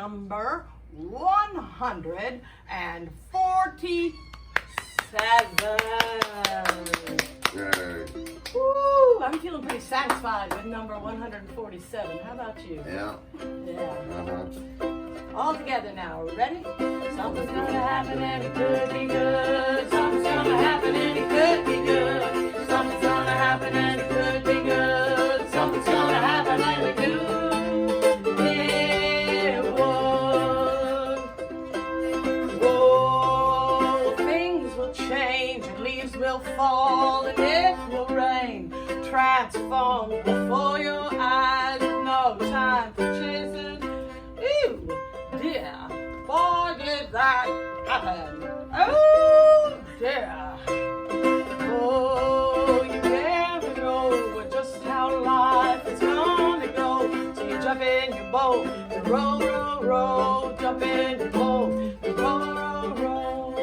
number 147. Yay. Woo, I'm feeling pretty satisfied with number 147. How about you? Yeah. Yeah. All together now. Ready? Something's gonna happen and it could be good. Something's gonna happen and it could be good. Something's gonna happen and it could be good. Something's gonna happen and it could. It would. Whoa, things will change and leaves will fall and it will rain. Transform before your eyes with no time for chasing. Ew, dear, boy, did that happen. Oh, dear. Oh, you never know just how life is gonna go. So you jump in your boat, you row, row, row, jump in your boat, you row, row, row.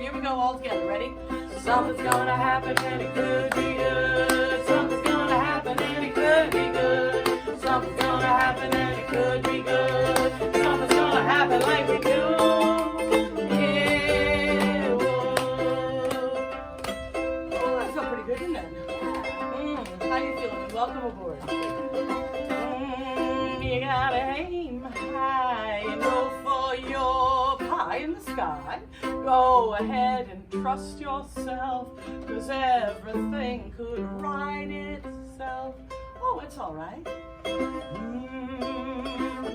Here we go all together, ready? Something's gonna happen and it could be good. Something's gonna happen and it could be good. Something's gonna happen and it could be good. Something's gonna happen like we do. It would. Oh, that felt pretty good, didn't it? How you feeling? Welcome aboard. You gotta aim high and go for your pie in the sky. Go ahead and trust yourself, 'cause everything could right itself. Oh, it's all right.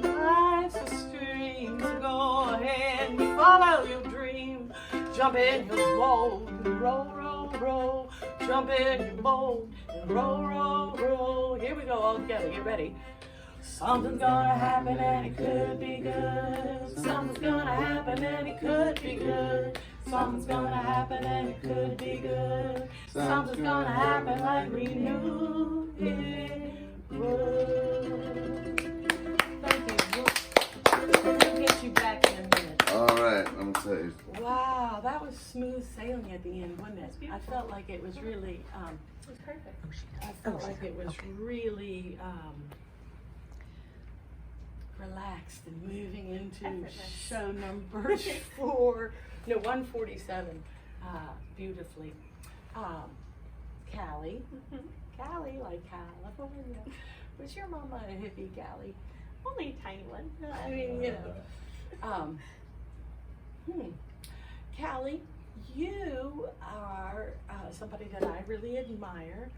Life's a stream, so go ahead and follow your dream. Jump in your boat and row, row, row. Jump in your boat and row, row, row. Here we go all together. Get ready. Something's gonna happen and it could be good. Something's gonna happen and it could be good. Something's gonna happen and it could be good. Something's gonna happen like we knew it would. Thank you. We'll get you back in a minute. All right, I'm saved. Wow, that was smooth sailing at the end, wasn't it? I felt like it was really, It was perfect. I felt like it was really, relaxed and moving into Effortless. show number 147, beautifully. Callie, Callie, like California. Was your mama a hippie, Callie? Only a tiny one. I mean, you know. Callie, you are somebody that I really admire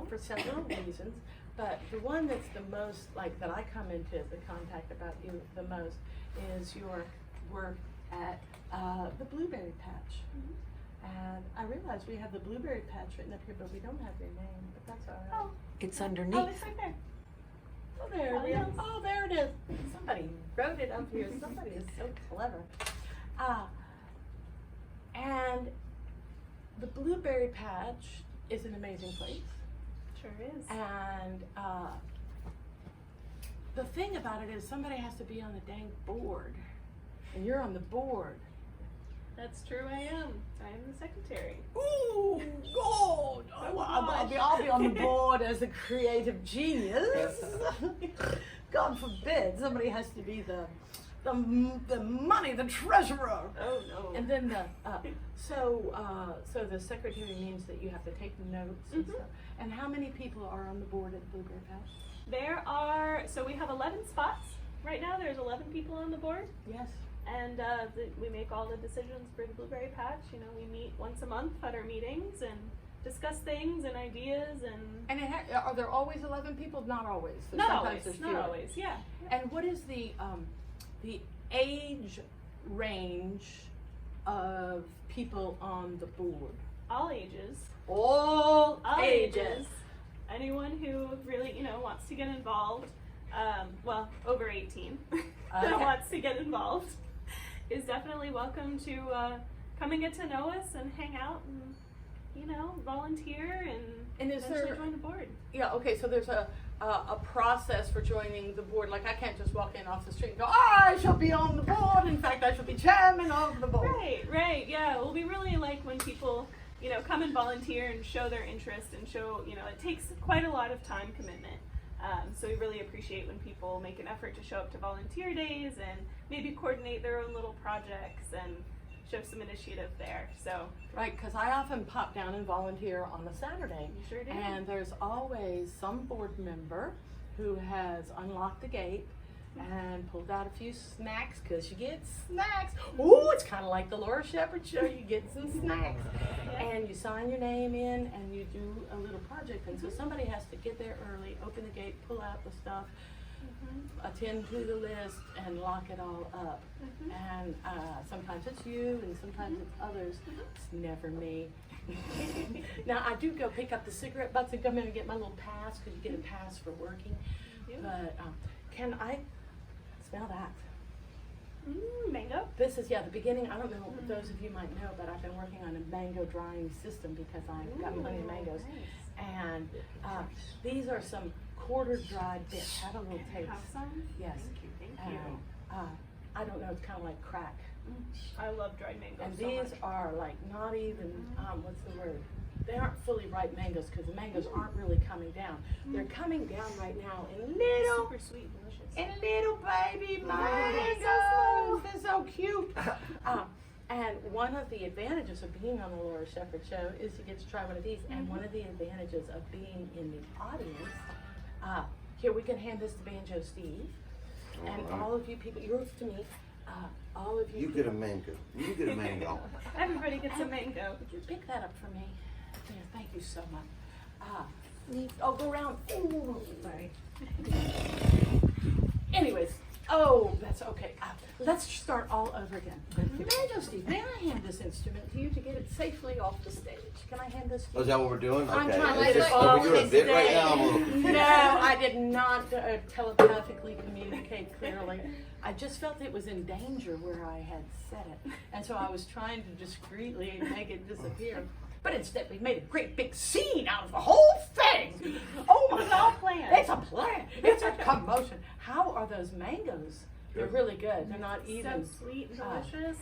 for several reasons. But the one that's the most, like, that I come into the contact about you the most is your work at the Blueberry Patch. And I realize we have the Blueberry Patch written up here, but we don't have your name, but that's all right. Oh. It's Oh, underneath. it's right there. Oh, there it is. Oh, there it is. Somebody wrote it up here. Somebody is so clever. And the Blueberry Patch is an amazing place. Sure is. And the thing about it is somebody has to be on the dang board. And you're on the board. That's true, I am. I am the secretary. Ooh, God! I'll be on the board as a creative genius. God forbid somebody has to be the money, the treasurer. Oh, no. And then so the secretary means that you have to take notes and stuff. And how many people are on the board at the Blueberry Patch? There are, so we have 11 spots. Right now there's 11 people on the board. Yes. And we make all the decisions for the Blueberry Patch. You know, we meet once a month at our meetings and discuss things and ideas and... And are there always 11 people? Not always. So Not sometimes always, there's not fewer. always, yeah. And what is the age range of people on the board? All ages. All Ages. Anyone who really, you know, wants to get involved, well, over 18, that wants to get involved, is definitely welcome to come and get to know us and hang out and, you know, volunteer and is eventually there, join the board. Yeah, okay, so there's a process for joining the board. Like, I can't just walk in off the street and go, I shall be on the board. In fact, I shall be chairman of the board. Right, yeah. Well, we really like when people, you know, come and volunteer and show their interest and show, you know, it takes quite a lot of time commitment. So we really appreciate when people make an effort to show up to volunteer days and maybe coordinate their own little projects and show some initiative there. So Right, because I often pop down and volunteer on a Saturday. you sure do. And there's always some board member who has unlocked the gate and pulled out a few snacks, because you get snacks. Ooh, it's kind of like the Laura Shepherd show. You get some snacks. And you sign your name in and you do a little project. And so somebody has to get there early, open the gate, pull out the stuff, attend to the list, and lock it all up. And sometimes it's you and sometimes it's others. It's never me. Now I do go pick up the cigarette butts and come in and get my little pass, because you get a pass for working. But can I smell that? Mango. This is, the beginning. I don't know if those of you might know, but I've been working on a mango drying system because I've got plenty of mangoes. Nice. And these are some quarter dried bits. Have a little taste. Have some? Yes. Thank you. And, I don't know, it's kind of like crack. I love dried mango And so these much. are like not even, what's the word? They aren't fully ripe mangoes, because the mangoes aren't really coming down. They're coming down right now in little, Super sweet, delicious. and little baby mangoes. They're so cute. And one of the advantages of being on the Laura Shepherd show is you get to try one of these. And one of the advantages of being in the audience, here we can hand this to Banjoe Steve. And all of you people, yours to me, all of you. You get a mango. You get a mango. Everybody gets a mango. Would you pick that up for me? Yeah, thank you so much. Go around. Ooh, sorry. Anyways, that's okay. Let's start all over again. Banjo Steve, may I hand this instrument to you to get it safely off the stage? Can I hand this to you? Oh, is that what we're doing? I'm Okay. trying to It's let just- it all we're doing a bit right now. I'm a little confused. No, I did not telepathically communicate clearly. I just felt it was in danger where I had said it. And so I was trying to discreetly make it disappear. But instead we made a great big scene out of the whole thing. Oh my It's all God. planned. It's a plan. It's a commotion. How are those mangoes? They're really good. They're not even. So sweet and delicious.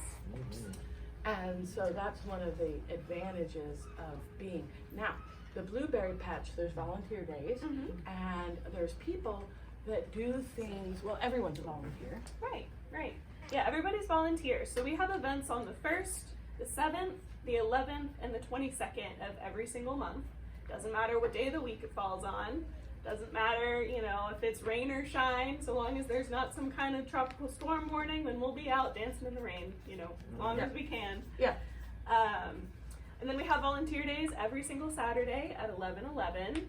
And so that's one of the advantages of being. Now, the blueberry patch, there's volunteer days, and there's people that do things, well, everyone's a volunteer. Right. Yeah, everybody's volunteers. So we have events on the 1st, the 7th, the 11th, and the 22nd of every single month. Doesn't matter what day of the week it falls on. Doesn't matter, if it's rain or shine, so long as there's not some kind of tropical storm warning, then we'll be out dancing in the rain, as long as we can. Yeah. And then we have volunteer days every single Saturday at 11:11.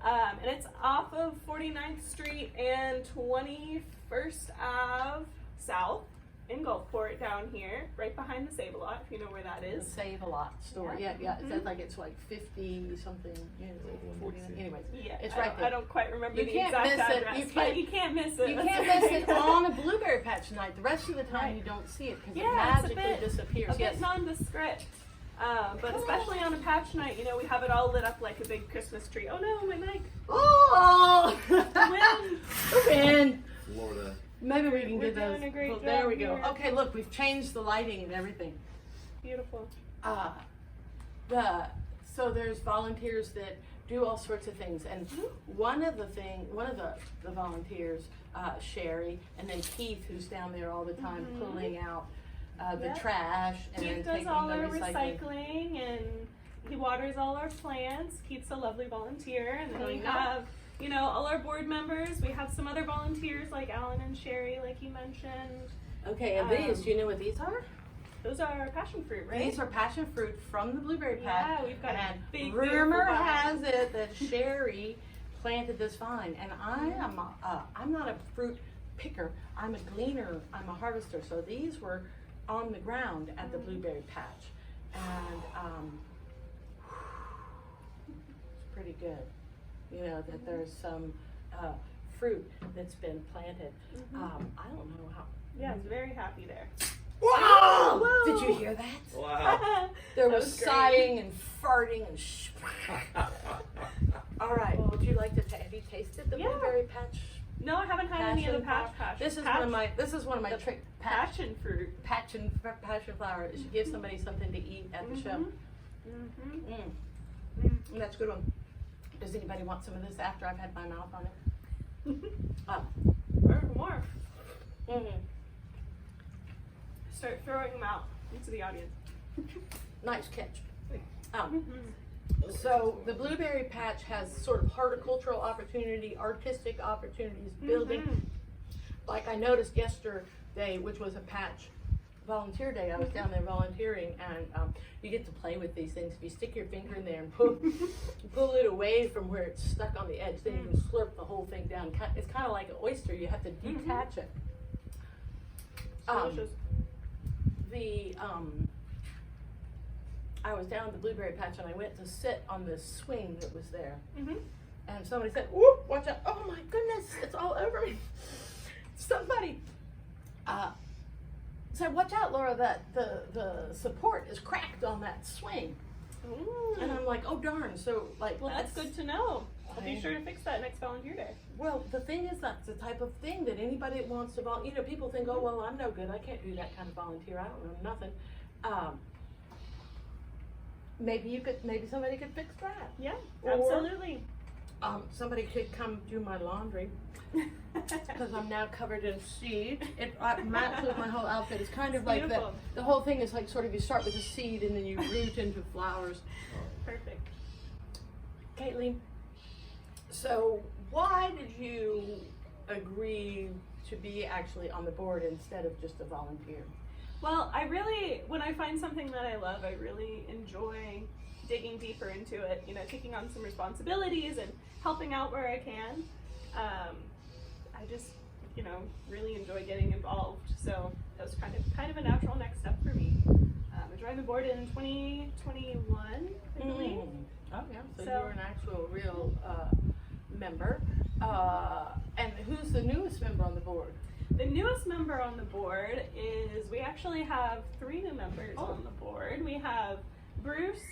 And it's off of 49th Street and 21st Ave South in Gulfport down here, right behind the Save-A-Lot, if you know where that The is. Save-A-Lot store. Yeah. It says like it's like 50 something, 49. Anyways, Yeah, it's I right don't- there. I don't quite remember You the can't exact miss it. address, but you can't miss it. You That's can't miss it right. on a blueberry patch night. The rest of the time you don't see it because it Yeah, it's magically disappears. a bit nondescript. But especially on a patch night, we have it all lit up like a big Christmas tree. Oh no, my mic. Oh! Win. Win. Florida. Maybe we can We're get those. doing a great Well, there job we go. here. Okay, look, we've changed the lighting and everything. Beautiful. So there's volunteers that do all sorts of things, and one of the volunteers, Sherry, and then Keith, who's down there all the time pulling out the Yep. trash and Keith then does taking all the our recycling. recycling and he waters all our plants. Keith's a lovely volunteer, and then we Yeah. have all our board members. We have some other volunteers like Alan and Sherry, like you mentioned. Okay, and these, do you know what these are? Those are passion fruit, right? These are passion fruit from the blueberry patch. Yeah, we've got a and big, rumor beautiful has it that Sherry planted this vine, and I'm not a fruit picker. I'm a gleaner. I'm a harvester. So these were on the ground at the blueberry patch, and it's pretty good. That there's some fruit that's been planted. I don't know how. Yeah, I was very happy there. Wow! Whoa. Did you hear that? Wow. There That was, was great. sighing and farting and All right. Would you like to? Have you tasted the Yeah. blueberry patch? No, I haven't had any of the patch. This is patch, one of my the trick passion fruit. passion flower is you give somebody something to eat at the show. Mm-hmm. That's a good one. Does anybody want some of this after I've had my mouth on it? Or more. Mm-hmm. Start throwing them out into the audience. Nice catch. Mm-hmm. So the blueberry patch has sort of horticultural opportunity, artistic opportunities, building. Mhm. Like I noticed yesterday, which was a patch volunteer day, I was down there volunteering, and you get to play with these things. If you stick your finger in there and pull it away from where it's stuck on the edge, then you can slurp the whole thing down. It's kind of like an oyster. You have to detach it. Delicious. I was down at the blueberry patch and I went to sit on this swing that was there. Mm-hmm. And somebody said, "Whoop, watch out." Oh my goodness, it's all over me. Somebody said, "Watch out, Laura, that the support is cracked on that swing." Ooh. And I'm like, "Oh darn." So like, Well, that's good to know. I'll be sure to fix that next volunteer day. Well, the thing is, that's the type of thing that anybody that wants to volunteer, people think, "Oh, well, I'm no good. I can't do that kind of volunteer. I don't know nothing." Maybe somebody could fix that. Yeah, Or, absolutely. Somebody could come do my laundry because I'm now covered in seed. It matches my whole outfit. It's kind of like beautiful. the whole thing is like sort of you start with a seed and then you root into flowers. Perfect. Caitlin, so why did you agree to be actually on the board instead of just a volunteer? Well, when I find something that I love, I really enjoy digging deeper into it, taking on some responsibilities and helping out where I can. I just, really enjoy getting involved. So that was kind of a natural next step for me. I joined the board in 2021, I believe. Oh yeah, so you're an actual real member. And who's the newest member on the board? The newest member on the board we actually have 3 new members on the board. We have Bruce,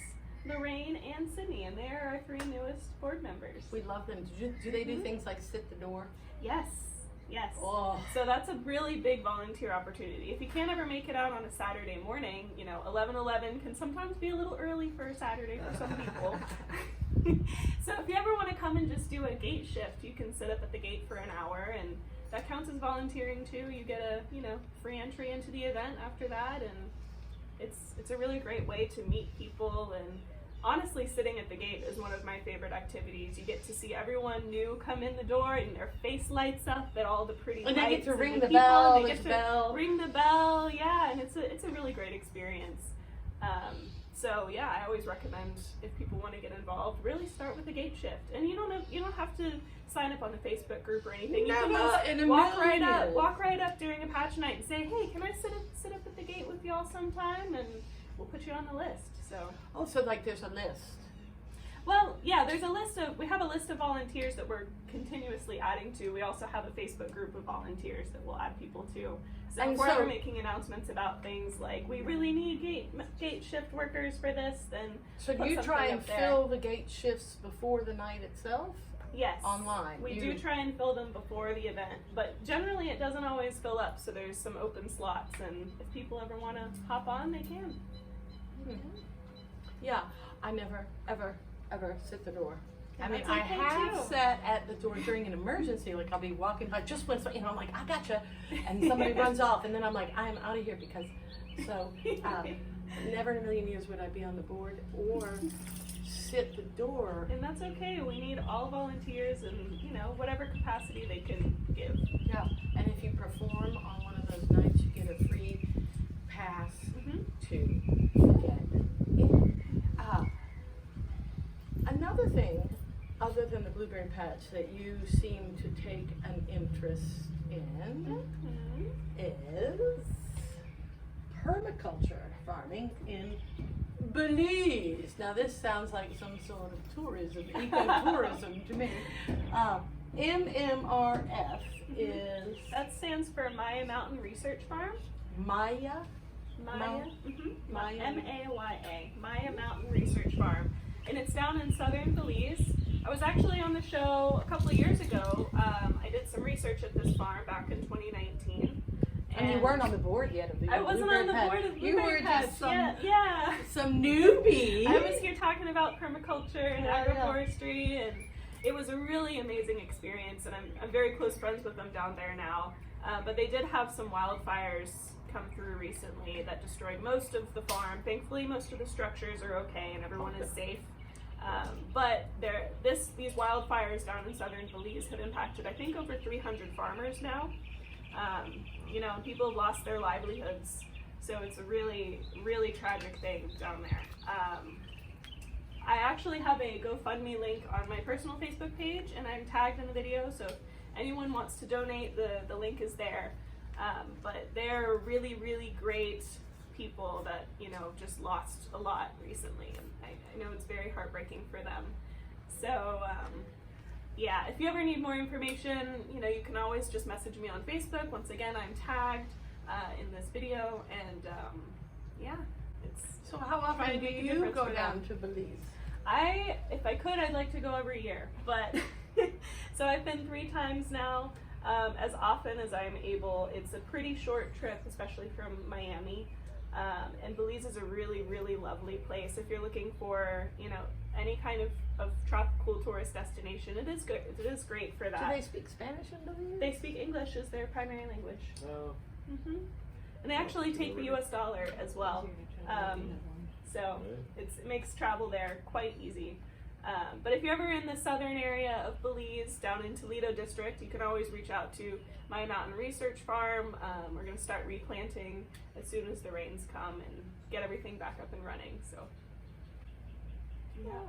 Lorraine, and Sydney, and they are our 3 newest board members. We love them. Do they do things like sit the door? Yes. Oh. So that's a really big volunteer opportunity. If you can't ever make it out on a Saturday morning, 11:11 can sometimes be a little early for a Saturday for some people. So if you ever want to come and just do a gate shift, you can sit up at the gate for an hour, and that counts as volunteering too. You get a free entry into the event after that, and it's a really great way to meet people. And honestly, sitting at the gate is one of my favorite activities. You get to see everyone new come in the door, and their face lights up at all the pretty lights. And they get to ring the people, bell. and they get to ring the bell, yeah, and it's a really great experience. So yeah, I always recommend if people want to get involved, really start with a gate shift. And you don't have to sign up on the Facebook group or anything. You can just walk right up during a patch night and say, "Hey, can I sit up at the gate with y'all sometime?" And we'll put you on the list. So like there's a list. Well, yeah, we have a list of volunteers that we're continuously adding to. We also have a Facebook group of volunteers that we'll add people to. So if we're ever making announcements about things like we really need gate shift workers for this, then so do you try and fill the gate shifts before the night itself? Yes. Online. We do try and fill them before the event, but generally it doesn't always fill up, so there's some open slots, and if people ever want to hop on, they can. Yeah, I never, ever sit the door. And I mean, I have sat at the door during an emergency, like I'll be walking by just when, I'm like, I gotcha, and somebody runs off, and then I'm like, I'm out of here because, never in a million years would I be on the board or sit the door. And that's okay. We need all volunteers in, whatever capacity they can give. Yeah, and if you perform on one of those nights, you get a free pass to get in. Another thing, other than the blueberry patch, that you seem to take an interest in is permaculture farming in Belize. Now this sounds like some sort of tourism, ecotourism to me. MMRF is... That stands for Maya Mountain Research Farm. Maya? Maya. Maya. M-A-Y-A. Maya Mountain Research Farm. And it's down in southern Belize. I was actually on the show a couple of years ago. I did some research at this farm back in 2019. And you weren't on the board yet of the I wasn't on the board of the Blueberry Patch. Some newbie. I was here talking about permaculture and agroforestry, and it was a really amazing experience, and I'm very close friends with them down there now. But they did have some wildfires come through recently that destroyed most of the farm. Thankfully, most of the structures are okay and everyone is safe. But these wildfires down in southern Belize have impacted, I think, over 300 farmers now. You know, people have lost their livelihoods, so it's a really, really tragic thing down there. I actually have a GoFundMe link on my personal Facebook page, and I'm tagged in the video, so if anyone wants to donate, the link is there. But they're really, really great people that, you know, just lost a lot recently, and I know it's very heartbreaking for them. So, yeah, if you ever need more information, you know, you can always just message me on Facebook. Once again, I'm tagged in this video, and yeah, it's... So how often do you go down to Belize? If I could, I'd like to go every year, but so I've been 3 times now, as often as I'm able. It's a pretty short trip, especially from Miami, and Belize is a really, really lovely place. If you're looking for, you know, any kind of tropical tourist destination, it is good. It is great for that. Do they speak Spanish in Belize? They speak English as their primary language. Oh. And they actually take the U.S. dollar as well. So it makes travel there quite easy. But if you're ever in the southern area of Belize, down in Toledo district, you can always reach out to my mountain research farm. We're going to start replanting as soon as the rains come and get everything back up and running. So, yeah.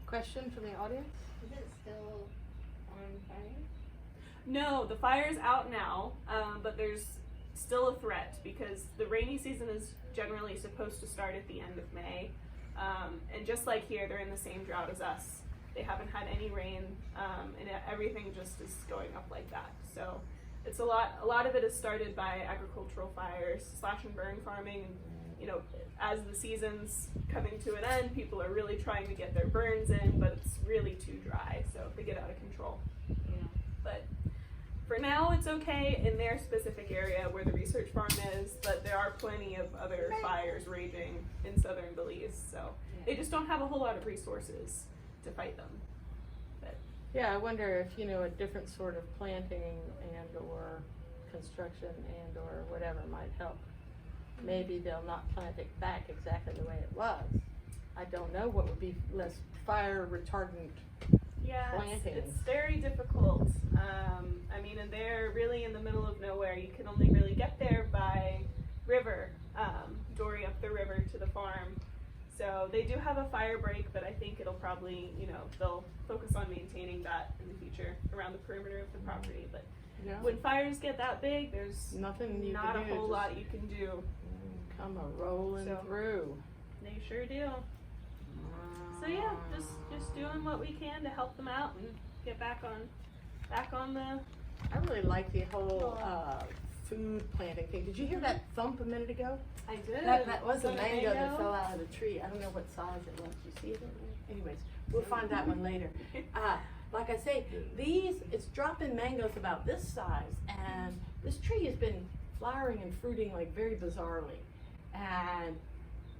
Question from the audience? Is it still on fire? No, the fire's out now, but there's still a threat because the rainy season is generally supposed to start at the end of May. And just like here, they're in the same drought as us. They haven't had any rain, and everything just is going up like that. So it's a lot of it is started by agricultural fires, slash and burn farming. And, you know, as the season's coming to an end, people are really trying to get their burns in, but it's really too dry, so they get out of control. Yeah. But for now, it's okay in their specific area where the research farm is, but there are plenty of other fires raging in southern Belize, so they just don't have a whole lot of resources to fight them. But Yeah, I wonder if, you know, a different sort of planting and or construction and or whatever might help. Maybe they'll not plant it back exactly the way it was. I don't know what would be less fire retardant. yeah, Planting. it's very difficult. I mean, and they're really in the middle of nowhere. You can only really get there by river, dory up the river to the farm. So they do have a fire break, but I think it'll probably, you know, they'll focus on maintaining that in the future around the perimeter of the property. But Yeah. when fires get that big, there's Nothing you not can a do. whole just lot you can do. Come a rolling So- through. They sure do. So yeah, just doing what we can to help them out and get back on the. I really like the whole food planting thing. Did you hear that thump a minute ago? I did. That was a it mango that fell out of the tree. I don't know what size it was. You see it over there? Anyways, we'll find that one later. Like I say, it's dropping mangoes about this size, and this tree has been flowering and fruiting like very bizarrely. And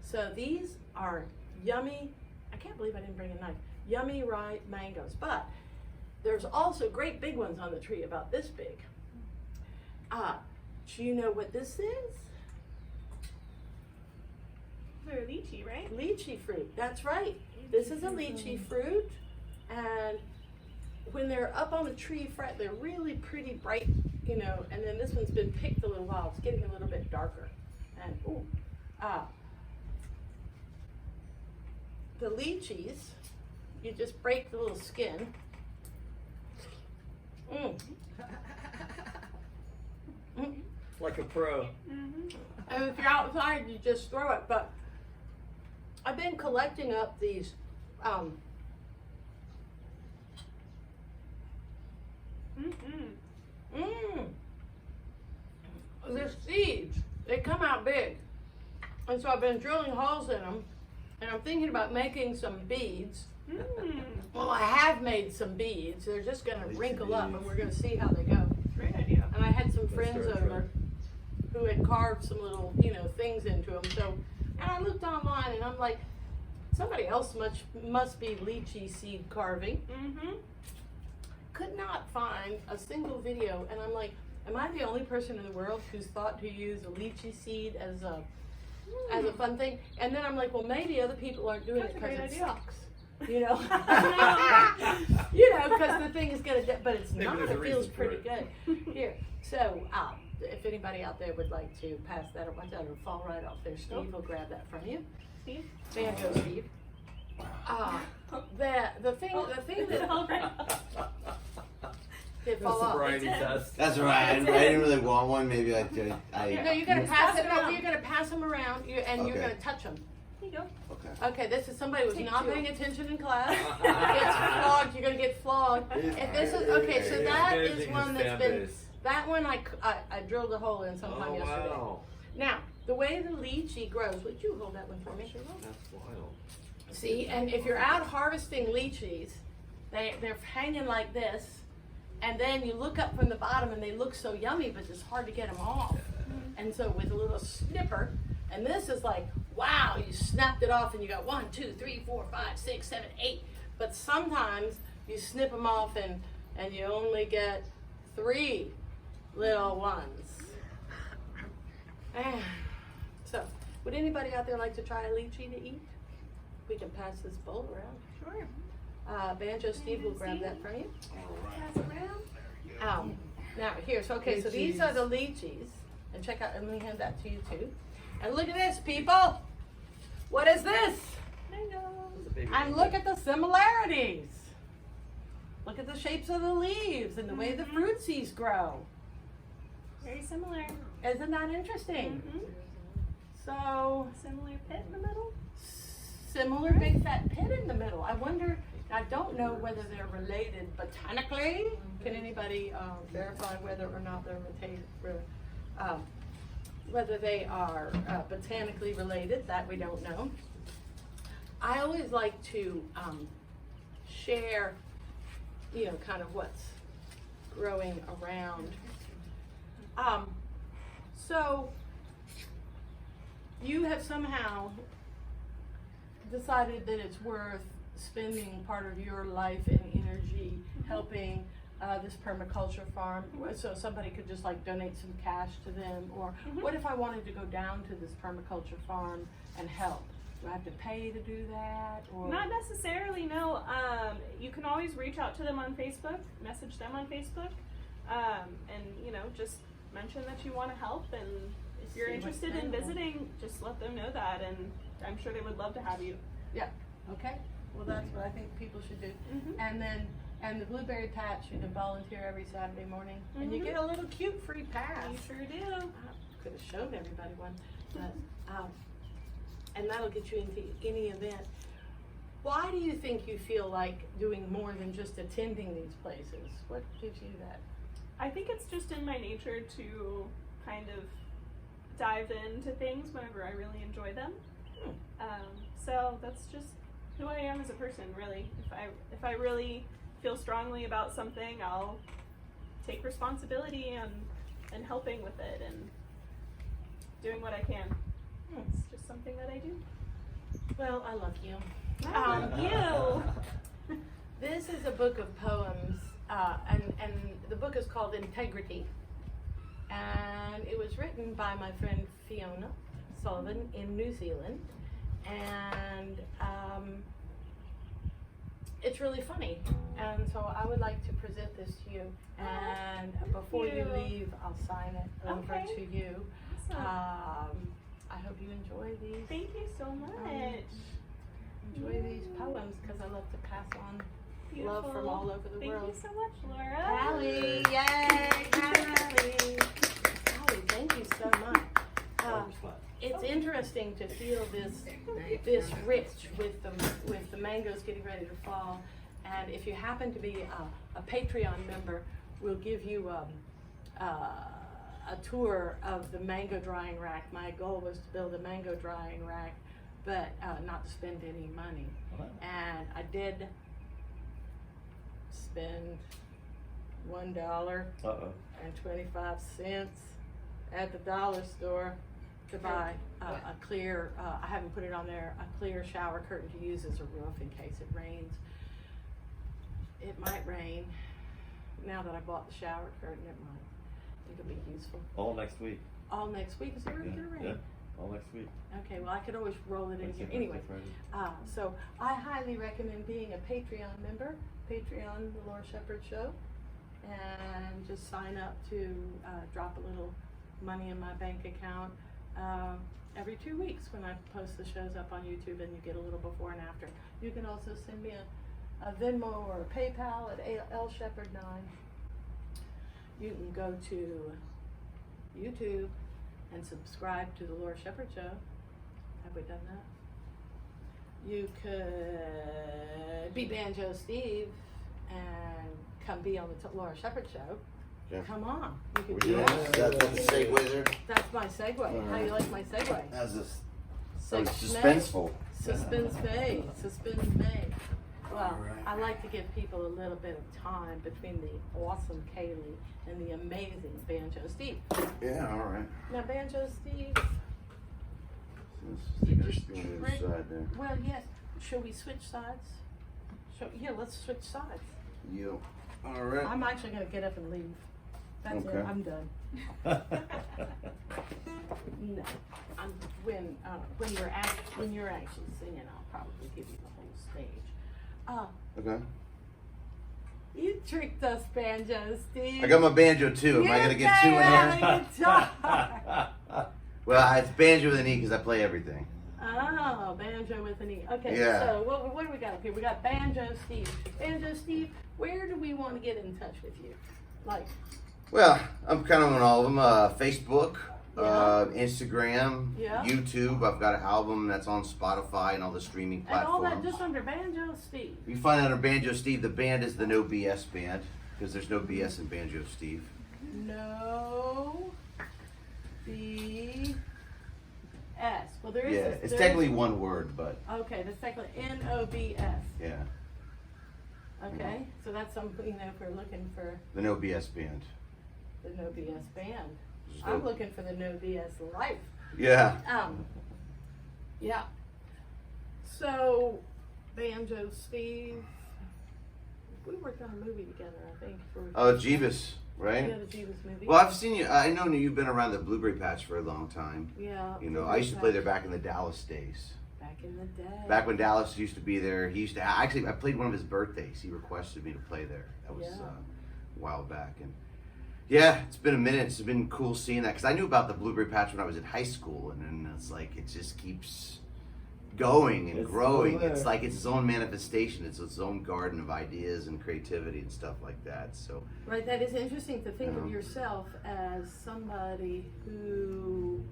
so these are yummy. I can't believe I didn't bring a knife. Yummy ripe mangoes, but there's also great big ones on the tree about this big. Do you know what this is? They're lychee, right? Lychee fruit, that's right. This is a lychee fruit, and when they're up on the tree, they're really pretty bright, you know, and then this one's been picked a little while. It's getting a little bit darker. And, the lychees, you just break the little skin. Like a pro. And if you're outside, you just throw it. But I've been collecting up these they're seeds. They come out big. And so I've been drilling holes in them, and I'm thinking about making some beads. Well, I have made some beads. They're just going to wrinkle up, and we're going to see how they go. Great idea. And I had some Let's friends start over trying. who had carved some little, you know, things into them. So, and I looked online, and I'm like, Somebody else must be lychee seed carving. Mm-hmm. Could not find a single video, and I'm like, am I the only person in the world who's thought to use a lychee seed as a fun thing? And then I'm like, well, maybe other people aren't doing That's it a great because it idea. sucks. You know, you know, because the thing is gonna, but it's Maybe not. there's a It feels reason for pretty good. Here, so if anybody out there would like to pass that, or watch that, it'll fall right off there. Steve will grab that from you. Steve? Banjo Steve. The thing that All right. did That's fall the off. variety It's in. test. That's right. I didn't really want one. Maybe I did. No, you're gonna Yes. pass it Pass it around. around. You're gonna pass them around, and you're Okay. gonna touch them. Here you go. Okay. Okay, this is somebody who's Take not two. paying attention in class. Gets flogged. You're gonna get flogged. If this is okay, so that is one that's been. That one I drilled a hole in sometime Oh yesterday. wow. Now the way the lychee grows, would you hold that one for me? That's wild. See, and if you're out harvesting lychees, they're hanging like this, and then you look up from the bottom and they look so yummy, but it's hard to get them off. And so with a little snipper, and this is like, wow, you snapped it off and you got 1, 2, 3, 4, 5, 6, 7, 8. But sometimes you snip them off and you only get 3 little ones. So, would anybody out there like to try a lychee to eat? We can pass this bowl around. Sure. Banjo Steve will grab that from you. Pass it around. Now here, so okay, so these are the lychees, and check out. And let me hand that to you too. And look at this, people. What is this? Mango. That's a baby And mango. look at the similarities. Look at the shapes of the leaves and the way the fruitsies grow. Very similar. Isn't that interesting? Mm-hmm. So Similar pit in the middle. similar big fat pit in the middle. I wonder. I don't know whether they're related botanically. Can anybody verify whether or not they're whether they are botanically related? That we don't know. I always like to share, kind of what's growing around. So you have somehow decided that it's worth spending part of your life and energy helping this permaculture farm, so somebody could just like donate some cash to them, or what if I wanted to go down to this permaculture farm and help? Do I have to pay to do that? Or Not necessarily, no. You can always reach out to them on Facebook, message them on Facebook, and just mention that you want to help, and if you're See what's interested in available. visiting, just let them know that, and I'm sure they would love to have you. Okay, well that's what I think people should do. Mm-hmm. And the blueberry patch, you can volunteer every Saturday morning, and you Mhm. get a little cute free pass. You sure do. I could have shown everybody one, but and that'll get you into any event. Why do you think you feel like doing more than just attending these places? What gives you that? I think it's just in my nature to kind of dive into things whenever I really enjoy them. So that's just who I am as a person, really. If I really feel strongly about something, I'll take responsibility and helping with it and doing what I can. It's just something that I do. Well, I love you. You. This is a book of poems, and the book is called Integrity, and it was written by my friend Fiona Sullivan in New Zealand, and it's really funny, and so I would like to present this to you, and before you you. leave, I'll sign it over Okay. to you. Awesome. I hope you enjoy these. Thank you so much. Enjoy these poems, because I love to pass on love from Beautiful. all over the Thank world. you so much, Laura. Callie, yay, Callie. Callie, thank you so much. It's interesting to feel this rich with the mangoes getting ready to fall. And if you happen to be a Patreon member, we'll give you a tour of the mango drying rack. My goal was to build a mango drying rack, but not to spend any money. And I did spend $1.25 at the dollar store to buy a clear, I haven't put it on there, a clear shower curtain to use as a roof in case it rains. It might rain. Now that I bought the shower curtain, it might. I think it'll be useful. All next week. All next week, is it really gonna rain? Yeah, all next week. Okay, well, I could always roll it in here. Wednesday, Anyway, Thursday, Friday. so I highly recommend being a Patreon member, Patreon, The Laura Shepherd Show, and just sign up to drop a little money in my bank account every 2 weeks when I post the shows up on YouTube, and you get a little before and after. You can also send me a Venmo or a PayPal at lshepherd9. You can go to YouTube and subscribe to the Laura Shepherd Show. Have we done that? You could be Banjoe Steve and come be on the Laura Shepherd Show. Yeah. Come on, you could We're do doing that. that's what the segue there. That's my segue. How do you like my segue? How's this? So Suspenseful. Suspense May. Suspense May. Well, All right. I like to give people a little bit of time between the awesome Callie and the amazing Banjoe Steve. Yeah, all right. Now, Banjoe Steve, You You just just doing the trick- side there. well, yes. Shall we switch sides? Yeah, let's switch sides. You. All right. I'm actually going to get up and leave. That's it. Okay. I'm done. No, I'm when you're actually singing, I'll probably give you the whole stage. Okay. You tricked us, Banjoe Steve. I got my banjo too. Am I gonna get two in here? Guitar. Well, it's banjo with an E because I play everything. Oh, Banjo with an E. Okay, Yeah. so what do we got up here? We got Banjoe Steve. Banjoe Steve, where do we want to get in touch with you? Like, Well, I'm kind of on all of them. Facebook, Yeah. Instagram, Yeah. YouTube. I've got an album that's on Spotify and all the streaming and all platforms. that just under Banjoe Steve. You find out on Banjo Steve. The band is the No BS band because there's no BS in Banjo Steve. No BS. Well, there is. Yeah, this- it's there technically is- one word, but Okay, that's technically NOBS. yeah, Okay, so that's something that if we're looking for the No BS band. the No BS band. There's I'm no- looking for the No BS life. Yeah. Yeah. So, Banjoe Steve, we worked on a movie together, I think. Oh, Jeebus, Yeah, right? the Jeebus movie. Well, I've seen you. I know you've been around the Blueberry Patch for a long time. Yeah. You know, I used to play there back in the Dallas days. Back in the day. Back when Dallas used to be there, he used to actually. I played one of his birthdays. He requested me to play there. That was Yeah. a while back, and yeah, it's been a minute. It's been cool seeing that because I knew about the Blueberry Patch when I was in high school, and then it's like it just keeps going and It's growing. still It's there. like it's its own manifestation. It's its own garden of ideas and creativity and stuff like that. So Right, that is interesting to think of Yeah. yourself as somebody who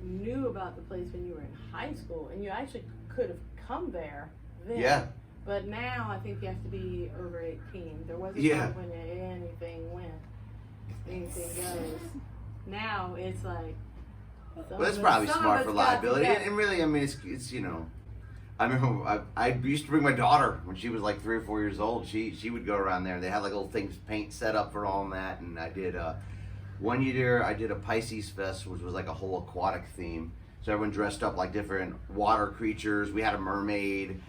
knew about the place when you were in high school, and you actually could have come there then. yeah, But now I think you have to be over 18. There was a Yeah. time when anything went, anything goes. Now it's like. well, that's probably smart for liability. Yeah. And really, I mean, it's you know. I remember I used to bring my daughter when she was like 3 or 4 years old. She would go around there. They had like little things, paint set up for all that. And I did one year I did a Pisces Fest, which was like a whole aquatic theme. So everyone dressed up like different water creatures. We had a mermaid.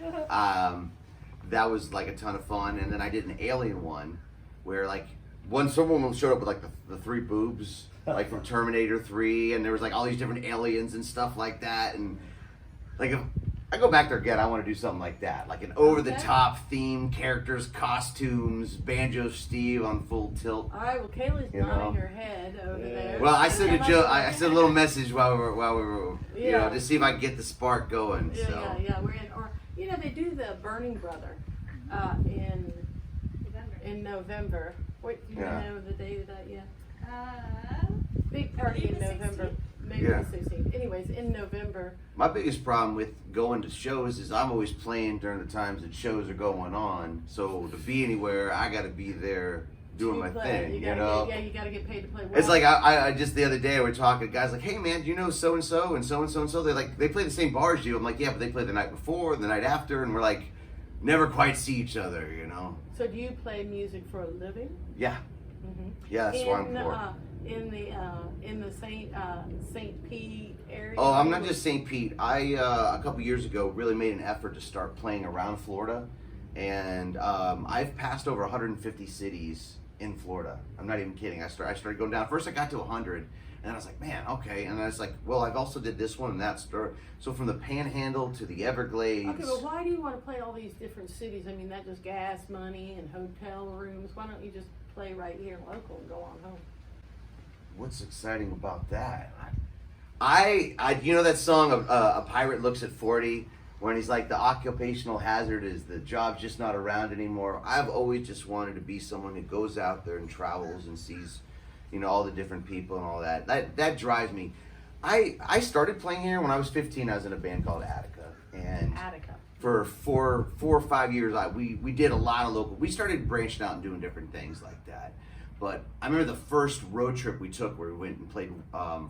That was like a ton of fun. And then I did an alien one, where like someone showed up with like the 3 boobs, like from Terminator 3, and there was like all these different aliens and stuff like that. And like if I go back there again, I want to do something like that, like an over-the-top theme, characters, costumes, Banjo Steve on full tilt. All right, well, Kaylee's You know. nodding her head over Yeah. there. Well, I sent a joke. I sent a little message while we were, you know, Yeah. to see if I could get the spark going. Yeah, So yeah. We're in, or you know, they do the Burning Brother in November. Wait, do you Yeah. know the date of that yet? Big Maybe party in the November. 16th? Maybe Yeah. the 16th. Anyways, in November. my biggest problem with going to shows is I'm always playing during the times that shows are going on. So to be anywhere, I got to be there doing to my play. thing. You You gotta know. Get, yeah, you got to get paid to play. It's like I just the other day we're talking, guys like, hey man, do you know so and so and so and so and so? They play the same bars as you. I'm like, yeah, but they play the night before, the night after, and we're like, never quite see each other, you know? So do you play music for a living? Yeah, Yeah, that's Swampport. In the St. Pete area. Oh, I'm not just St. Pete. I a couple years ago really made an effort to start playing around Florida, and I've passed over 150 cities in Florida. I'm not even kidding. I started going down. First, I got to 100, and then I was like, man, okay. And I was like, well, I've also did this one and that store. So from the Panhandle to the Everglades. Okay, but why do you want to play all these different cities? I mean, that just gas money and hotel rooms. Why don't you just play right here local and go on home? What's exciting about that? I you know that song of A Pirate Looks at 40, when he's like, the occupational hazard is the job's just not around anymore. I've always just wanted to be someone who goes out there and travels and sees, you know, all the different people and all that. That drives me. I started playing here when I was 15. I was in a band called Attica, and for 4 or 5 years we did a lot of local. We started branching out and doing different things like that. But I remember the first road trip we took where we went and played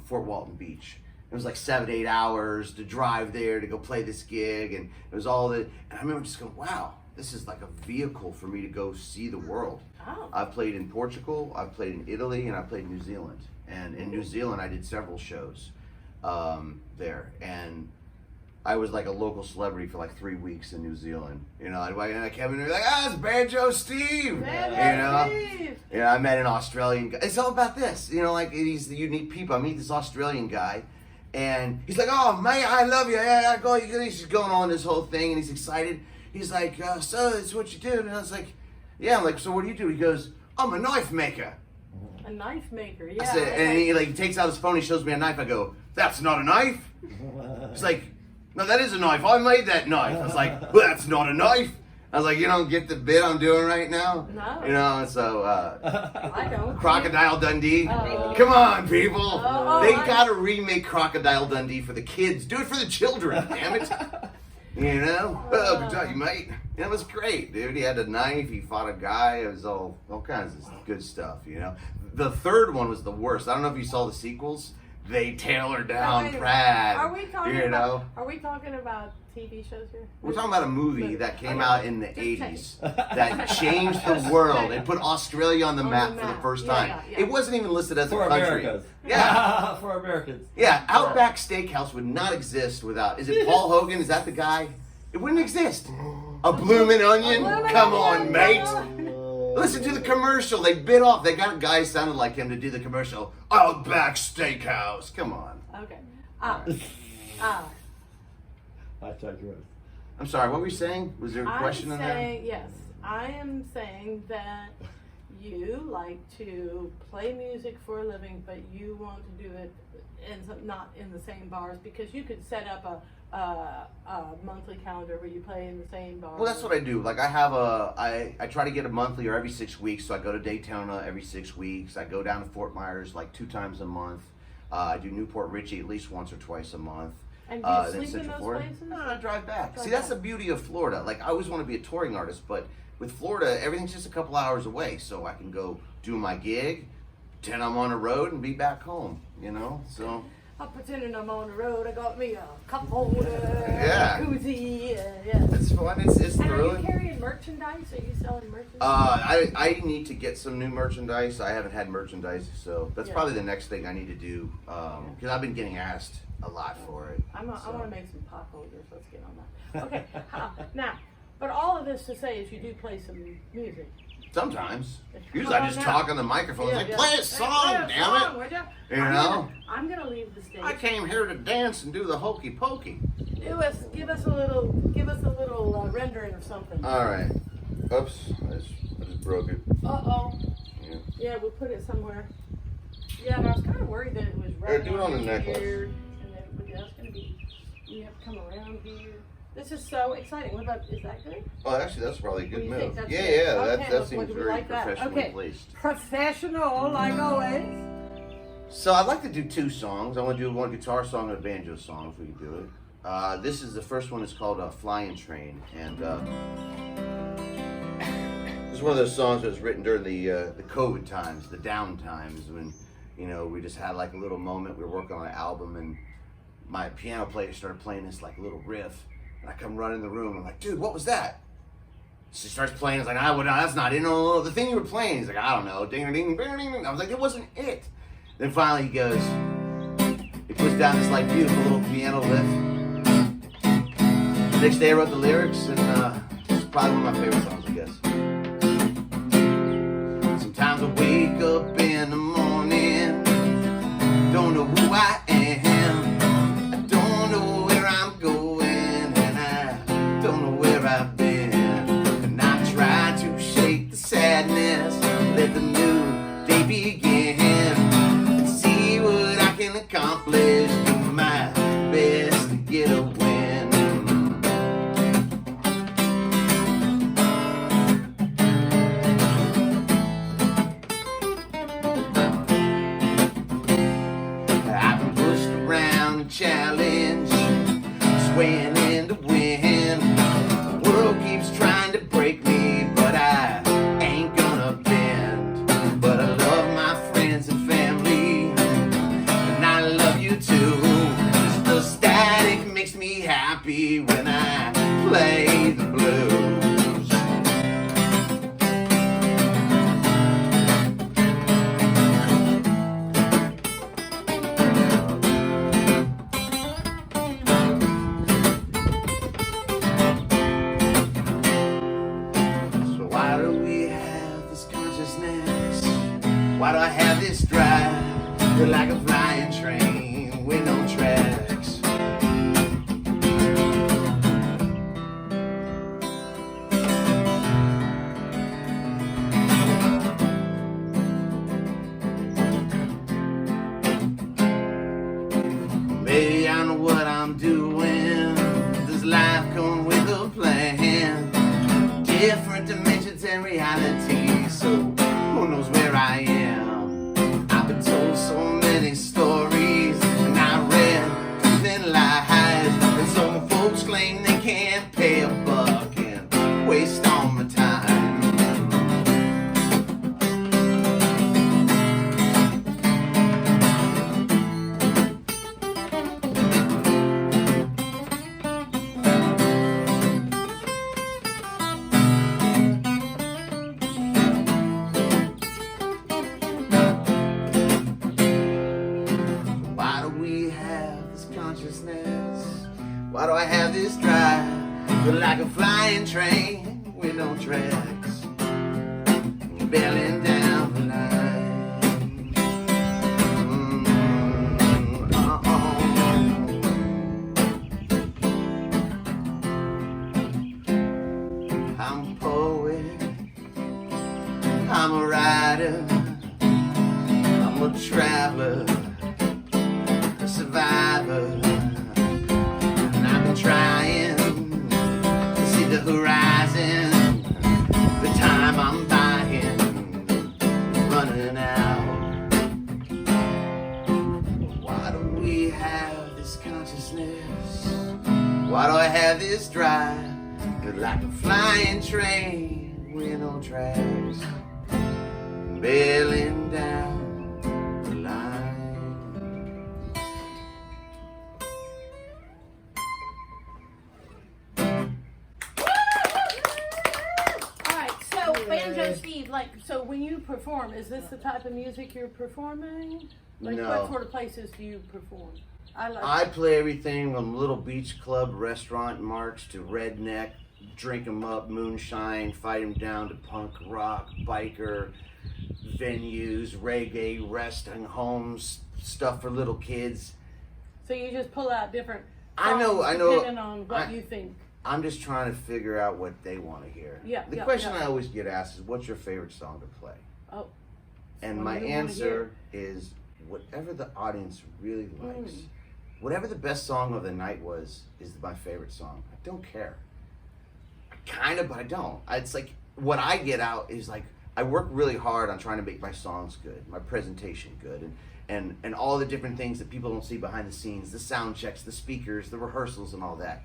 Fort Walton Beach. It was like 7 to 8 hours to drive there to go play this gig, and it was all the. And I remember just going, "Wow, this is like a vehicle for me to go see the world." Oh. I've played in Portugal, I've played in Italy, and I played in New Zealand. And in New Zealand, I did several shows there, and I was like a local celebrity for like 3 weeks in New Zealand. You know, I came in and like, it's Banjoe Steve. Steve. Yeah, I met an Australian guy. It's all about this. You know, like these unique people. I meet this Australian guy, and he's like, "Oh, mate, I love you. Yeah, go." He's just going on this whole thing, and he's excited. He's like, "So that's what you do?" And I was like, "Yeah." I'm like, "So what do you do?" He goes, "I'm a knife maker." A knife maker, yeah. I said, and he takes out his phone. He shows me a knife. I go, "That's not a knife." He's like, "No, that is a knife. I made that knife." I was like, "Well, that's not a knife." I was like, "You don't get the bit I'm doing right now?" No. You know, so I don't. Crocodile Dundee. Oh. Come on, people. Oh, They gotta remake Crocodile Dundee for the kids. Do it for the children, damn it. You know? Oh, good job, you mate. It was great, dude. He had a knife. He fought a guy. It was all kinds of good stuff, you know? The third one was the worst. I don't know if you saw the sequels. They tailor down Brad. Are we talking you know? Are we talking about TV shows here? We're talking about a movie that came out in the Just 80s that changed the world. It put Australia on the map for the first time. Yeah. It wasn't even listed as For a country. Americans. Yeah. For Americans. Yeah, Outback Steakhouse would not exist without. Is it Paul Hogan? Is that the guy? It wouldn't exist. A bloomin' onion? Come on, mate. Listen to the commercial. They bit off. They got a guy who sounded like him to do the commercial. Outback Steakhouse. Come on. Okay. I digress. I'm sorry. What were you saying? Was there a question in there? Yes, I am saying that you like to play music for a living, but you want to do it not in the same bars, because you could set up a monthly calendar where you play in the same bars. Well, that's what I do. Like I try to get a monthly or every 6 weeks. So I go to Daytona every 6 weeks. I go down to Fort Myers like 2 times a month. I do Newport Richie at least once or twice a month. And do you then sleep in Central those Florida. places? No, I drive back. Drive See, that's back. the beauty of Florida. Like I always want to be a touring artist, but with Florida, everything's just a couple hours away. So I can go do my gig, pretend I'm on the road, and be back home. You know, so. I'm pretending I'm on the road. I got me a cup holder, Yeah. a koozie, yeah. It's fun. It's And are you thrilling. carrying merchandise? Are you selling merchandise? I need to get some new merchandise. I haven't had merchandise, so that's Yeah. probably the next thing I need to do. Because I've been getting asked a lot for it. I so. want to make some pot holders. Let's get on that. Okay. Now, but all of this to say is you do play some music. Sometimes. Come Usually I on just now. talk on the microphone. It's like, play a song, damn it. You know? I'm gonna leave the stage. I came here to dance and do the hokey pokey. Give us a little rendering of something. All right. Oops. I just broke it. Uh-oh. Yeah. Yeah, we'll put it somewhere. Yeah, and I was kind of worried that it was Here, right do it on the here, necklace. and that that's gonna be. You have to come around here. This is so exciting. What about? Is that good? Oh, actually, that's probably a good You move. think that's Yeah, good? yeah. Okay, That look, seems we very like that. professionally Okay. placed. Professional, like always. So I'd like to do 2 songs. I want to do one guitar song and a banjo song if we can do it. This is the first one. It's called Flying Train, and this is one of those songs that was written during the COVID times, the down times when we just had like a little moment. We were working on an album, and my piano player started playing this like little riff, and I come running in the room. I'm like, dude, what was that? So he starts playing. It's like, well, no, that's not it. No, the thing you were playing. He's like, I don't know. Ding, ding, ding, ding. I was like, it wasn't it. Then finally he goes, he puts down this like beautiful little piano lift. The next day I wrote the lyrics, and it's probably one of my favorite songs, I guess. Sometimes I wake up in the morning, don't know who I am. I don't know where I'm going, and I don't know where I've been. And I try to shake the sadness, let the new day begin, and see what I can accomplish. Do my best to get a win. Challenge, swaying in the wind. The world keeps trying to break me, but I ain't gonna bend. But I love my friends and family, and I love you too. The static makes me happy when I play the blues. Why do I have this drive? Feel like a flying train with no tracks. Maybe I know what I'm doing. Does life come with a plan? Different dimensions and reality, so who knows where I am? I've been told so many stories, and I read too thin lies. And some folks claim they can't pay a buck and waste all my time. Why do I have this drive? Feel like a flying train with no tracks, bailing down the line. I'm a poet, I'm a writer, I'm a traveler, a survivor. Trying to see the horizon. The time I'm buying is running out. Why do we have this consciousness? Why do I have this drive? Feel like a flying train with no tracks, bailing down the line. Banjo Steve, like, so when you perform, is this the type of music you're performing? Like, No. what sort of places do you perform? I play everything from little beach club, restaurant marks to redneck, drink 'em up, moonshine, fight 'em down to punk rock, biker, venues, reggae, resting homes, stuff for little kids. So you just pull out different I know. depending on what you think. I'm just trying to figure out what they want to hear. Yeah, The yeah, question yeah. I always get asked is, what's your favorite song to play? Oh. And What my do you wanna answer is whatever the audience really likes. Whatever the best song of the night was is my favorite song. I don't care. I kind of, but I don't. It's like, what I get out is like, I work really hard on trying to make my songs good, my presentation good, and all the different things that people don't see behind the scenes, the sound checks, the speakers, the rehearsals, and all that.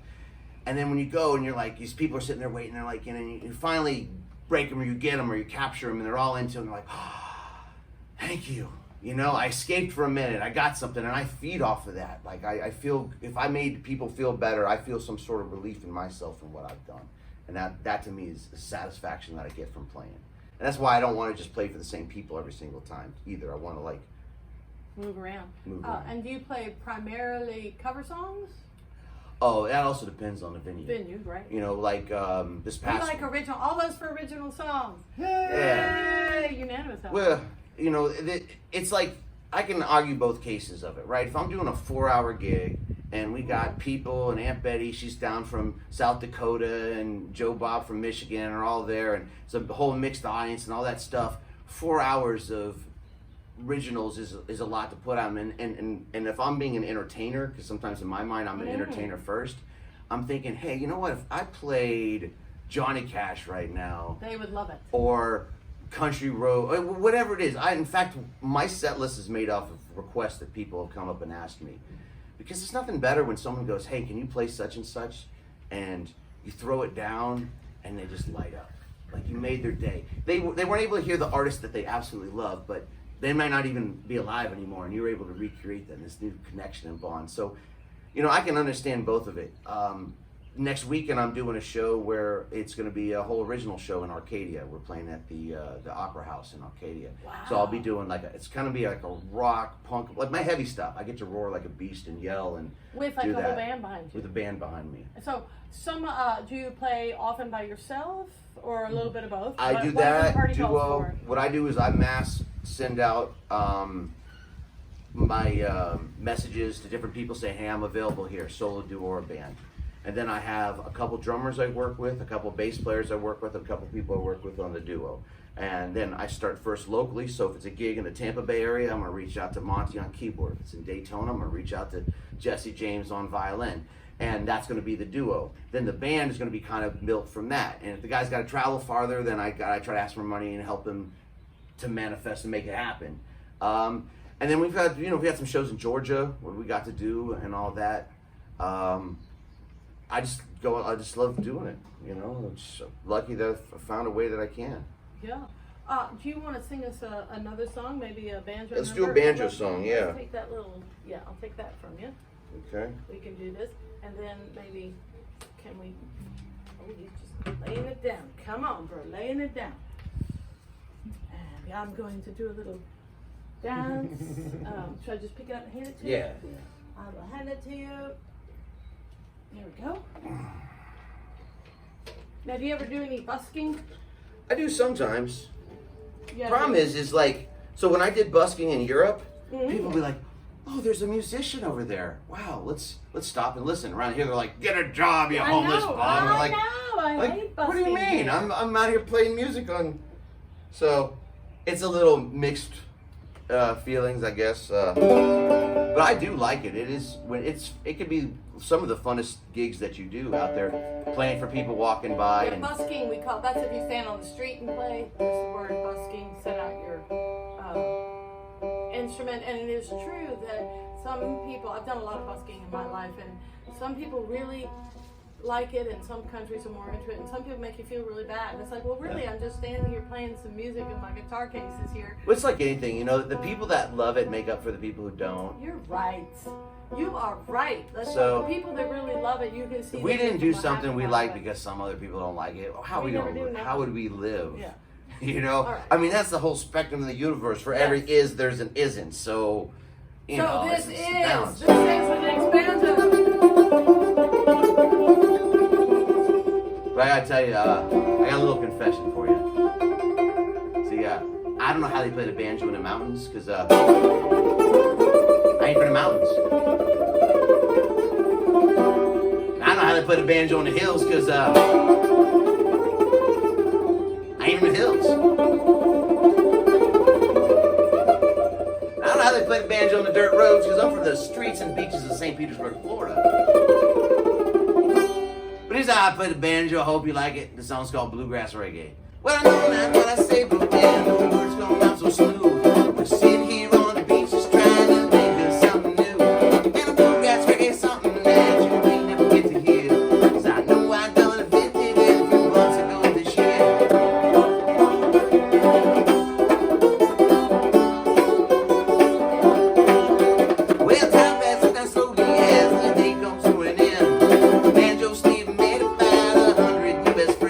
And then when you go and you're like, these people are sitting there waiting, they're like, and you finally break them or you get them or you capture them and they're all into it and they're like, oh, thank you. You know, I escaped for a minute, I got something, and I feed off of that. Like, I feel, if I made people feel better, I feel some sort of relief in myself in what I've done. And that to me is the satisfaction that I get from playing. And that's why I don't want to just play for the same people every single time either. I want to like Move around. move around. And do you play primarily cover songs? Oh, that also depends on the venue. Venue, right? You know, like this We past. like original, all those for original songs. Yeah. Yay! Unanimous. Well, you know, it's like I can argue both cases of it, right? If I'm doing a 4-hour gig and we got people and Aunt Betty, she's down from South Dakota, and Joe Bob from Michigan are all there, and it's a whole mixed audience and all that stuff. 4 hours of originals is a lot to put on, and if I'm being an entertainer, because sometimes in my mind I'm an entertainer first, I'm thinking, hey, you know what, if I played Johnny Cash right now, They would love it. or Country Road, whatever it is, in fact, my set list is made off of requests that people have come up and asked me, because it's nothing better when someone goes, hey, can you play such and such, and you throw it down and they just light up, like you made their day. They weren't able to hear the artist that they absolutely love, but they might not even be alive anymore, and you were able to recreate them, this new connection and bond. So, you know, I can understand both of it. Next weekend, I'm doing a show where it's going to be a whole original show in Arcadia. We're playing at the Opera House in Arcadia. Wow. So I'll be doing it's going to be like a rock, punk, like my heavy stuff. I get to roar like a beast and yell and With like do a whole that band behind you. with a band behind me. So, do you play often by yourself or a little bit of both? I What- do what are the that party calls duo. for? What I do is I mass send out my messages to different people, say, hey, I'm available here, solo, duo, or band. And then I have a couple drummers I work with, a couple bass players I work with, a couple people I work with on the duo. And then I start first locally, so if it's a gig in the Tampa Bay area, I'm gonna reach out to Monty on keyboard. If it's in Daytona, I'm gonna reach out to Jesse James on violin. And that's gonna be the duo. Then the band is gonna be kind of built from that. And if the guy's gotta travel farther, then I try to ask for money and help him to manifest and make it happen. And then we've had some shows in Georgia where we got to do and all that. I just love doing it, you know. I'm just lucky that I found a way that I can. Yeah. Do you want to sing us another song, maybe a banjo? Let's do a number? banjo Let's- song, let's yeah. take that little. Yeah, I'll take that from you. Okay. We can do this, and then maybe can we? Oh, you just laying it down. Come on, bro, laying it down. And I'm going to do a little dance. Should I just pick it up and hand it to you? Yeah. I will hand it to you. There we go. Now, do you ever do any busking? I do sometimes. Yeah. Problem is like, so when I did busking in Europe, Mhm. people be like, oh, there's a musician over there. Wow, let's stop and listen. Around here, they're like, get a job, you homeless bum. We're like, I hate busking. what do you mean? I'm out here playing music on. So it's a little mixed feelings, I guess. But I do like it. It could be some of the funnest gigs that you do out there, playing for people walking by. Yeah, And busking, we call that's if you stand on the street and play. That's the word busking. Set out your instrument, and it is true that some people. I've done a lot of busking in my life, and some people really like it, and some countries are more into it, and some people make you feel really bad. And it's like, well, really, I'm just standing here playing some music, and my guitar case is here. it's like anything, you know. The people that love it make up for the people who don't. You're right. You are right. That's So- the people that really love it. You can see. If we that didn't do people something happy we about like it. because some other people don't like it, how We we never gonna do how would we live? Yeah. You know, All right. I mean, that's the whole spectrum of the universe. For every is, there's an isn't. So, you So know, this it's is a balance. the next banjo. But I gotta tell you, I got a little confession for you. See, I don't know how they play the banjo in the mountains, because I ain't from the mountains. I don't know how they play the banjo in the hills, because I ain't from the hills. I don't know how they play the banjo on the dirt roads, because I'm from the streets and beaches of St. Petersburg, Florida. But here's how I play the banjo. I hope you like it. The song's called Bluegrass Reggae. Well, I know not what I say, but damn, the words come out so smooth. We're sitting here on the beach just trying to think of something new. And the bluegrass reggae is something that you may never get to hear. 'Cause I know I done invented it a few months ago this year. Well, time passes down slowly as the day comes to an end. Banjo Steve made about 100 new best friends.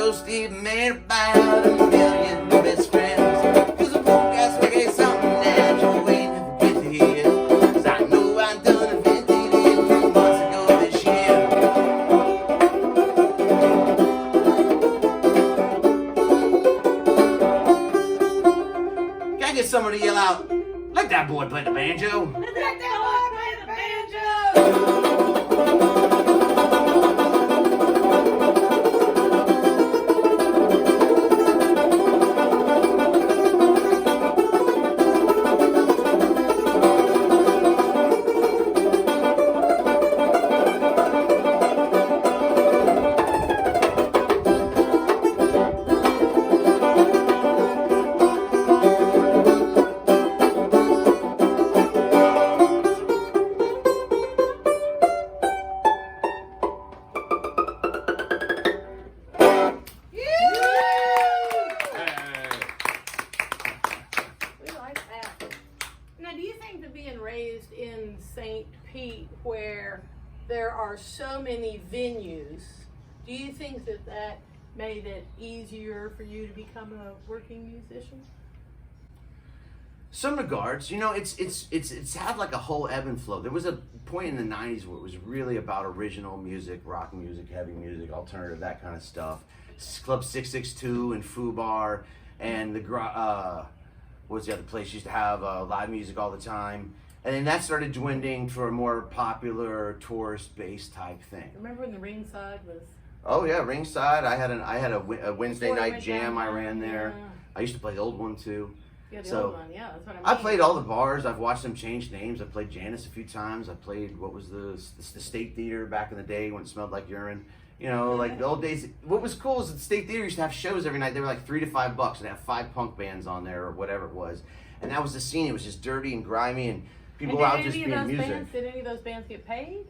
banjo, Steve made about 1,000,000 best friends. 'Cause a folk ass reggae something that you ain't never get to hear. 'Cause I know I done invented it 2 months ago this year. Can I get someone to yell out, let that boy play the banjo? Let that boy play the banjo. We like that. Now, do you think that being raised in St. Pete, where there are so many venues, do you think that that made it easier for you to become a working musician? Some regards, you know, it's had like a whole ebb and flow. There was a point in the '90s where it was really about original music, rock music, heavy music, alternative, that kind of stuff. Club 662 and Foo Bar and what's the other place used to have live music all the time. And then that started dwindling for a more popular tourist-based type thing. Remember when the ringside was? Oh yeah, ringside. I had a Wednesday Before it night went jam. I down, ran there. yeah. I used to play the old one too. Yeah, the So, old one. Yeah, that's what I mean. I played all the bars. I've watched them change names. I played Janice a few times. I played what was the State Theater back in the day when it smelled like urine. You know, like the old days. What was cool is the State Theater used to have shows every night. They were like $3 to $5, and they have 5 punk bands on there or whatever it was. And that was the scene. It was just dirty and grimy, and people were out just being music. Did any of those bands get paid?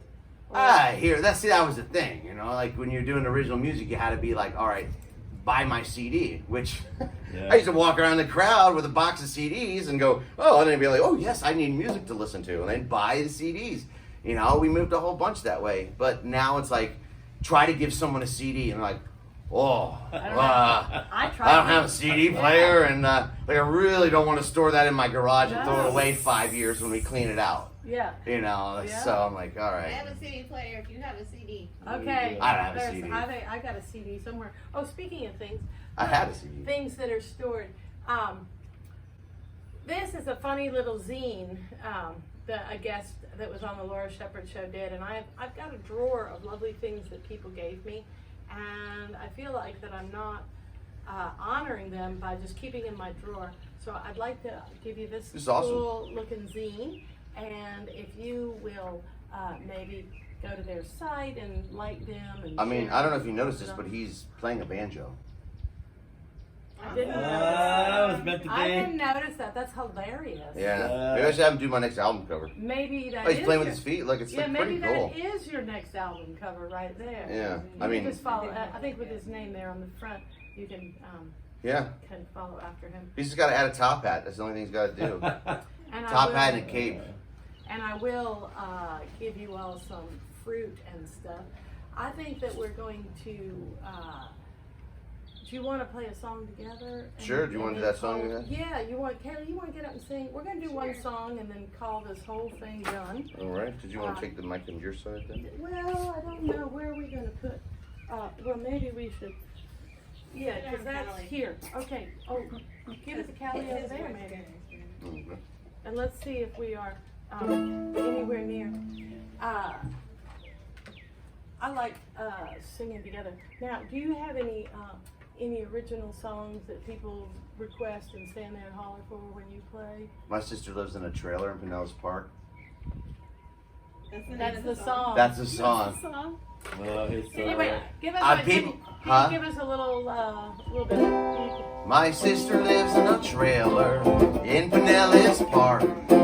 Or- That was the thing. You know, like when you're doing original music, you had to be like, all right, buy my CD, which Yeah. I used to walk around the crowd with a box of CDs and go, oh, and then be like, oh yes, I need music to listen to, and then buy the CDs. You know, we moved a whole bunch that way, but now it's like, try to give someone a CD and they're like, oh, I don't know. I tried. don't have a CD player, and like I really don't want to store that in my garage and throw it away 5 years when we clean it out. Yeah. You know, Yeah. so I'm like, all I right. have a CD player if you have a CD. Okay. I don't have a There's- CD. I got a CD somewhere. Oh, speaking of things. I had a CD. Things that are stored. This is a funny little zine that a guest that was on the Laura Shepherd show did, and I've got a drawer of lovely things that people gave me, and I feel like that I'm not honoring them by just keeping in my drawer. So I'd like to give you this This is awesome. cool looking zine, and if you will maybe go to their site and like them. And I mean, share I don't know if you them. noticed this, but he's playing a banjo. I didn't notice That was that. meant to I be. didn't notice that. That's hilarious. Yeah. Maybe I should have him do my next album cover. Maybe that Oh, he's is playing with your- his feet. Look, it's yeah, like maybe pretty cool. that is your next album cover right there. Yeah. I You mean, just follow. I think with his name there on the front, you can yeah. follow after him. He's just got to add a top hat. That's the only thing he's got to do. And Top I will, hat and a cape. And I will give you all some fruit and stuff. I think that we're going to. Do you want to play a song together? Sure, do you wanna do that song call- again? Yeah, Callie, you want to get up and sing? We're going to do one song and then call this whole thing done. All right. Did you want to take the mic on your side then? Well, I don't know. Where are we going to put? Well, maybe we should. Yeah, because that's Callie. here. Okay. Oh, give it to Callie over there, maybe. Mhm. And let's see if we are anywhere near. I like singing together. Now, do you have any original songs that people request and stand there and holler for when you play? My sister lives in a trailer in Pinellas Park. That's the song. That's a song. Song. Oh, he's so Anyway, give us people- can huh? you give us a little bit. My sister lives in a trailer in Pinellas Park.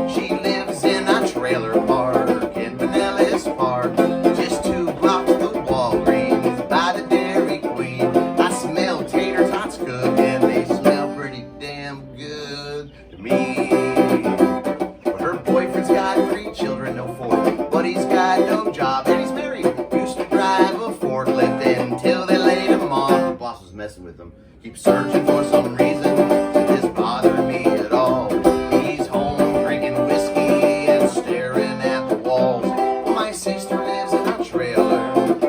She lives in a trailer park in Pinellas Park. Just 2 blocks of Walgreens by the Dairy Queen. I smell tater tots cooking. They smell pretty damn good to me. But her boyfriend's got 3 children, no 4. But he's got no job and he's married. Used to drive a forklift until they laid him off. The boss was was messing with him. Keep searching for some reason to this bother me at all. He's home drinking whiskey and staring at the walls. My sister lives in a trailer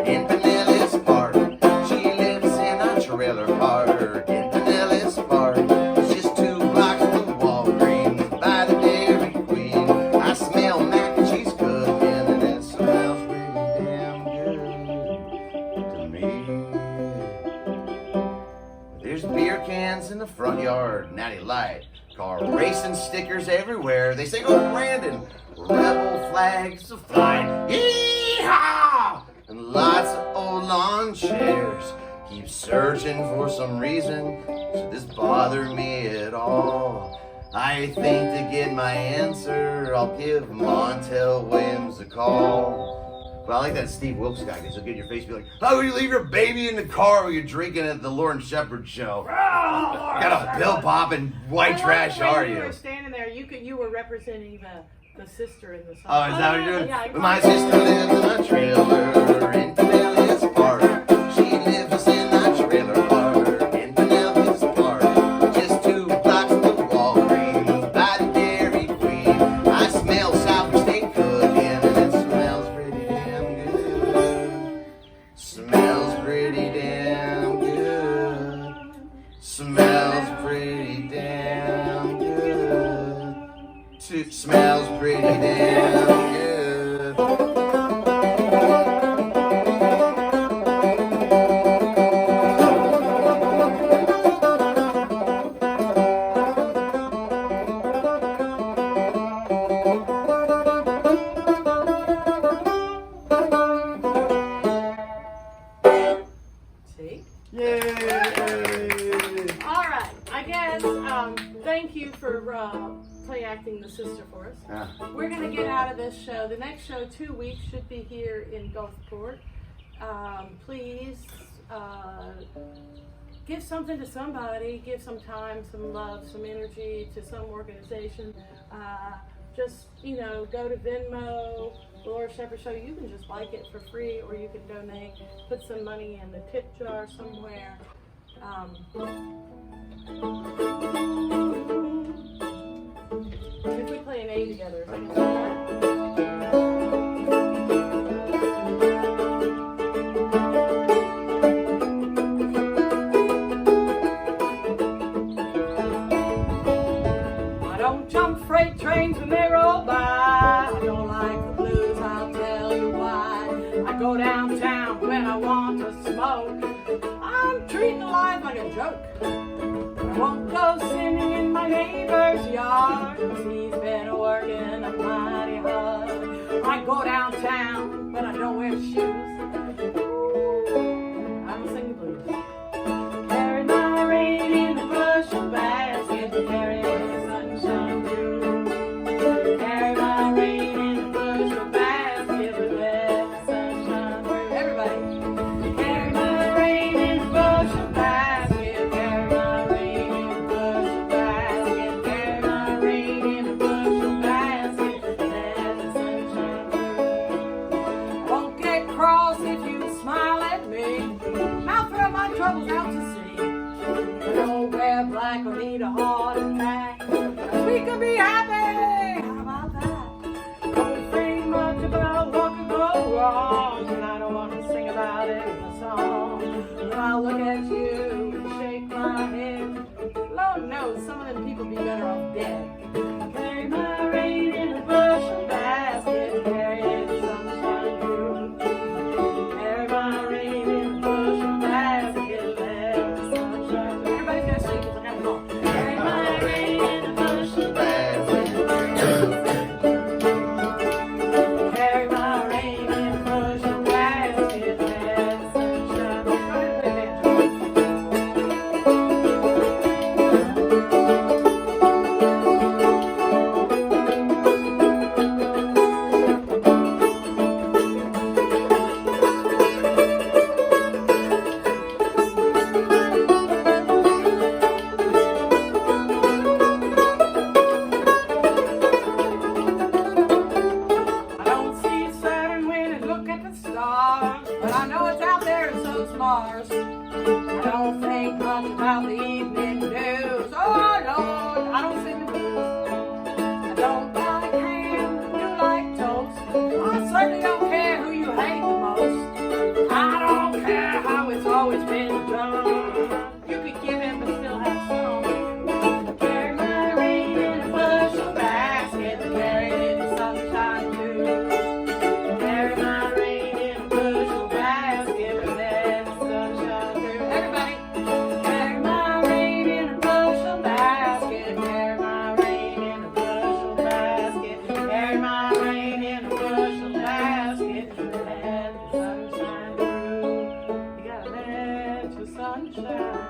in Pinellas Park. She lives in a trailer park in Pinellas Park. It's just 2 blocks from Walgreens by the Dairy Queen. I smell mac and cheese cooking, and it smells pretty damn good to me. There's beer cans in the front yard, Natty Light. Car racing stickers everywhere. They say, "Go Brandon." Rebel flags are flying. Yee-haw! And lots of old lawn chairs. Keep searching for some reason. Should this bother me at all? I think to get my answer, I'll give Montel Williams a call. But I like that Steve Wilkes guy, because he'll get in your face and be like, "How will you leave your baby in the car while you're drinking at the Lauren Shepherd show? Got a pill popping white trash, are You you?" were standing there. You were representing the sister in the song. Oh, is that what you're doing? Yeah, My sister lives in a trailer in Pinellas Park. She lives in a trailer park in Pinellas Park. Just 2 blocks from Walgreens by the Dairy Queen. I smell Southern State cooking, and it smells pretty damn good. Smells pretty damn good. Smells pretty damn good. Smells pretty damn good. See? Yay! All right. Again, thank you for play acting the sister for us. Ah. We're going to get out of this show. The next show, 2 weeks, should be here in Gulfport. Please give something to somebody. Give some time, some love, some energy to some organization. Just, go to Venmo, Laura Shepherd Show. You can just like it for free, or you can donate. Put some money in the tip jar somewhere. If we play an A together, I can do that. I don't jump freight trains when they roll by. I don't like the blues, I'll tell you why. I go downtown when I want to smoke. I'm treating life like a joke. I won't go singing in my neighbor's yard, 'cause he's been working mighty hard. I go downtown, but I don't wear shoes. I don't sing the blues. Carry my rain in a bushel basket, carry the sunshine through. Carry my rain in a bushel basket, let the sunshine through. Everybody. Carry my rain in a bushel basket, carry my rain in a bushel basket, carry my rain in a bushel basket, let the sunshine through. Won't get cross if you smile at me. I'll throw my troubles out to sea. I don't wear black or need a heart attack. We could be happy. How about that? Don't think much about what could go wrong, and I don't want to sing about it in a song. But I'll look at you and shake my head. Lord knows some of them people be better off dead. Carry my rain in a bushel basket, carry the sunshine through. Carry my rain in a bushel basket, let the sunshine through. Everybody's gonna sing because I got them all. Carry my rain in a bushel basket. Carry my rain in a bushel basket, let the sunshine through. about the evening news. Oh Lord, I don't sing the blues. I don't like ham, you like toast. I certainly don't care who you hate the most. I don't care how it's always been done. You could give him but still have some. Carry my rain in a bushel basket, carry it in the sunshine too. Carry my rain in a bushel basket, but let the sunshine through. Everybody, carry my rain in a bushel basket, carry my rain in a bushel basket, carry my rain in a bushel basket, let the sunshine through. You gotta let the sunshine.